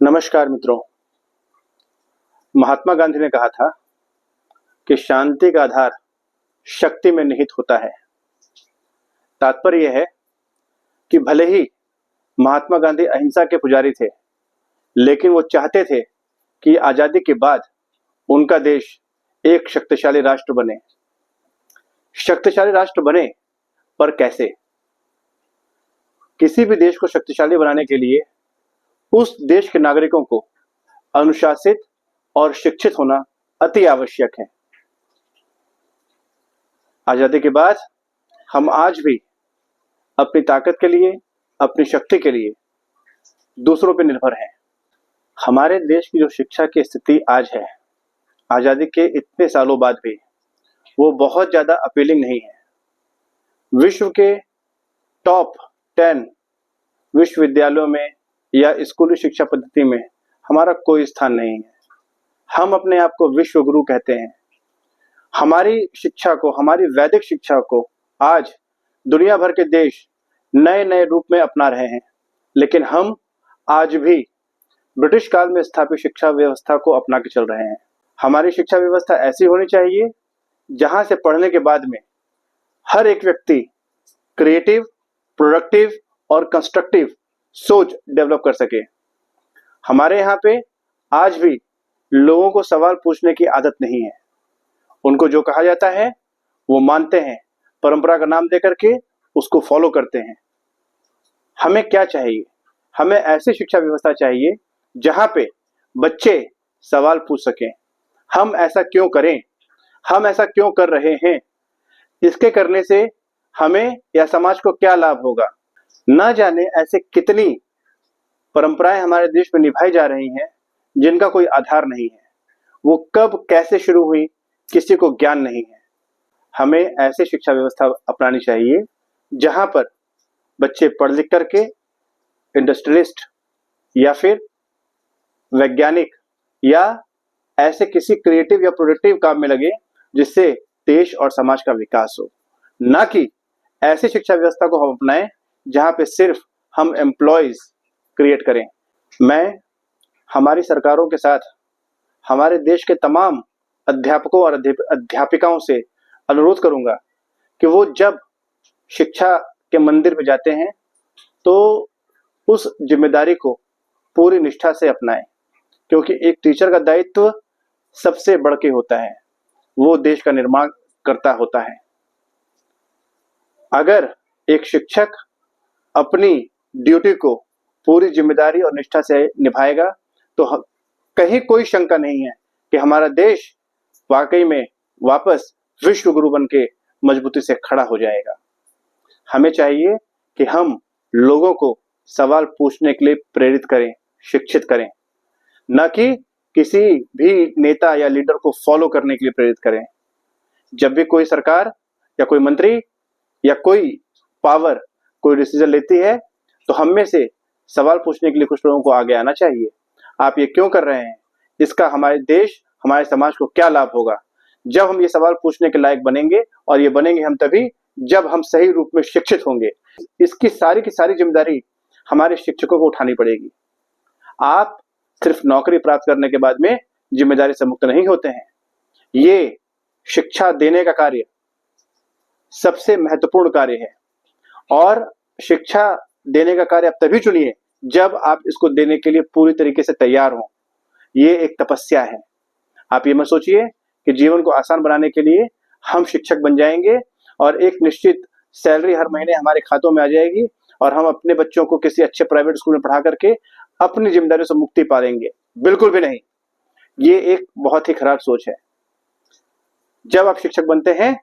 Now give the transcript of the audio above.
नमस्कार मित्रों। महात्मा गांधी ने कहा था कि शांति का आधार शक्ति में निहित होता है। तात्पर्य यह है कि भले ही महात्मा गांधी अहिंसा के पुजारी थे, लेकिन वो चाहते थे कि आजादी के बाद उनका देश एक शक्तिशाली राष्ट्र बने। शक्तिशाली राष्ट्र बने, पर कैसे? किसी भी देश को शक्तिशाली बनाने के लिए उस देश के नागरिकों को अनुशासित और शिक्षित होना अति आवश्यक है। आजादी के बाद हम आज भी अपनी ताकत के लिए, अपनी शक्ति के लिए दूसरों पर निर्भर हैं। हमारे देश की जो शिक्षा की स्थिति आज है, आजादी के इतने सालों बाद भी, वो बहुत ज्यादा अपीलिंग नहीं है। विश्व के टॉप 10 विश्वविद्यालयों में या स्कूली शिक्षा पद्धति में हमारा कोई स्थान नहीं है। हम अपने आप को विश्व गुरु कहते हैं। हमारी शिक्षा को, हमारी वैदिक शिक्षा को आज दुनिया भर के देश नए नए रूप में अपना रहे हैं, लेकिन हम आज भी ब्रिटिश काल में स्थापित शिक्षा व्यवस्था को अपना के चल रहे हैं। हमारी शिक्षा व्यवस्था ऐसी होनी चाहिए जहां से पढ़ने के बाद में हर एक व्यक्ति क्रिएटिव, प्रोडक्टिव और कंस्ट्रक्टिव सोच डेवलप कर सके। हमारे यहाँ पे आज भी लोगों को सवाल पूछने की आदत नहीं है। उनको जो कहा जाता है वो मानते हैं, परंपरा का नाम देकर के उसको फॉलो करते हैं। हमें क्या चाहिए? हमें ऐसी शिक्षा व्यवस्था चाहिए जहां पे बच्चे सवाल पूछ सकें। हम ऐसा क्यों करें? हम ऐसा क्यों कर रहे हैं? इसके करने से हमें या समाज को क्या लाभ होगा? ना जाने ऐसे कितनी परंपराएं हमारे देश में निभाई जा रही हैं जिनका कोई आधार नहीं है। वो कब कैसे शुरू हुई किसी को ज्ञान नहीं है। हमें ऐसी शिक्षा व्यवस्था अपनानी चाहिए जहां पर बच्चे पढ़ लिख करके इंडस्ट्रियलिस्ट या फिर वैज्ञानिक या ऐसे किसी क्रिएटिव या प्रोडक्टिव काम में लगे जिससे देश और समाज का विकास हो। ना कि ऐसी शिक्षा व्यवस्था को हम अपनाएं जहां पे सिर्फ हम एम्प्लॉयज क्रिएट करें। मैं हमारी सरकारों के साथ हमारे देश के तमाम अध्यापकों और अध्यापिकाओं से अनुरोध करूंगा कि वो जब शिक्षा के मंदिर में जाते हैं तो उस जिम्मेदारी को पूरी निष्ठा से अपनाएं, क्योंकि एक टीचर का दायित्व सबसे बढ़ के होता है। वो देश का निर्माण करता होता है। अगर एक शिक्षक अपनी ड्यूटी को पूरी जिम्मेदारी और निष्ठा से निभाएगा तो कहीं कोई शंका नहीं है कि हमारा देश वाकई में वापस विश्व गुरु बन के मजबूती से खड़ा हो जाएगा। हमें चाहिए कि हम लोगों को सवाल पूछने के लिए प्रेरित करें, शिक्षित करें, न कि किसी भी नेता या लीडर को फॉलो करने के लिए प्रेरित करें। जब भी कोई सरकार या कोई मंत्री या कोई पावर कोई डिसीजन लेती है तो हम में से सवाल पूछने के लिए कुछ लोगों को आगे आना चाहिए। आप ये क्यों कर रहे हैं? इसका हमारे देश, हमारे समाज को क्या लाभ होगा? जब हम ये सवाल पूछने के लायक बनेंगे, और ये बनेंगे हम तभी जब हम सही रूप में शिक्षित होंगे। इसकी सारी की सारी जिम्मेदारी हमारे शिक्षकों को उठानी पड़ेगी। आप सिर्फ नौकरी प्राप्त करने के बाद में जिम्मेदारी से मुक्त नहीं होते हैं। ये शिक्षा देने का कार्य सबसे महत्वपूर्ण कार्य है, और शिक्षा देने का कार्य आप तभी चुनिए जब आप इसको देने के लिए पूरी तरीके से तैयार हो। ये एक तपस्या है। आप ये मत सोचिए कि जीवन को आसान बनाने के लिए हम शिक्षक बन जाएंगे और एक निश्चित सैलरी हर महीने हमारे खातों में आ जाएगी और हम अपने बच्चों को किसी अच्छे प्राइवेट स्कूल में पढ़ा करके अपनी जिम्मेदारियों से मुक्ति पा लेंगे। बिल्कुल भी नहीं। ये एक बहुत ही खराब सोच है। जब आप शिक्षक बनते हैं